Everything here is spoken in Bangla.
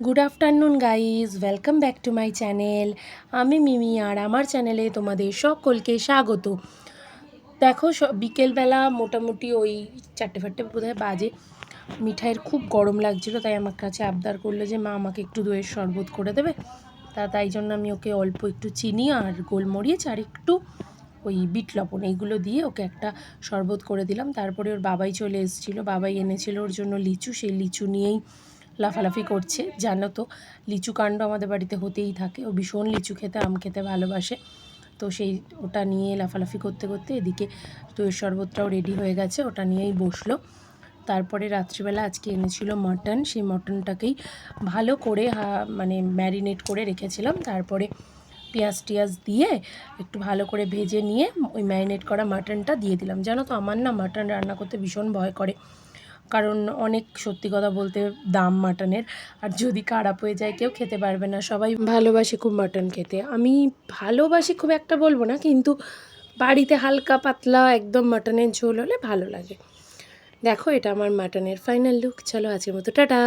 Good afternoon guys, welcome back to my channel. আমি মিমি, আর আমার চ্যানেলে তোমাদের সকলকে স্বাগত। দেখো, বিকেলবেলা মোটামুটি ওই 4টে বোধহয় বাজে। মিঠাইয়ের খুব গরম লাগছিলো, তাই আমার কাছে আবদার করলো যে মা আমাকে একটু দইয়ের শরবত করে দেবে। তাই জন্য আমি ওকে অল্প একটু চিনি আর গোলমরিচ আর একটু ওই বিট লবণ এইগুলো দিয়ে ওকে একটা শরবত করে দিলাম। তারপরে ওর বাবাই চলে এসেছিলো, বাবাই এনেছিল ওর জন্য লিচু। সেই লিচু নিয়েই লাফালাফি করছে। জানো তো, লিচু কাণ্ড আমাদের বাড়িতে হতেই থাকে। ও ভীষণ লিচু খেতে, আম খেতে ভালোবাসে। তো ওটা নিয়ে লাফালাফি করতে করতে এদিকে দইয়ের শরবতটাও রেডি হয়ে গেছে, ওটা নিয়েই বসলো। তারপরে রাত্রিবেলা আজকে এনেছিল মটন, সেই মটনটাকেই ভালো করে মানে ম্যারিনেট করে রেখেছিলাম। তারপরে পেঁয়াজ টিয়াজ দিয়ে একটু ভালো করে ভেজে নিয়ে ওই ম্যারিনেট করা মাটনটা দিয়ে দিলাম। জানো তো, আমার না মাটন রান্না করতে ভীষণ ভয় করে, কারণ অনেক, সত্যি কথা বলতে, দাম মাটনের। আর যদি খারাপ হয়ে যায় কেউ খেতে পারবে না। সবাই ভালোবাসে খুব মাটন খেতে, আমি ভালোবাসি খুব একটা বলবো না, কিন্তু বাড়িতে হালকা পাতলা একদম মাটনের ঝোল হলে ভালো লাগে। দেখো, এটা আমার মাটনের ফাইনাল লুক। চলো, আজকের মতো টাটা।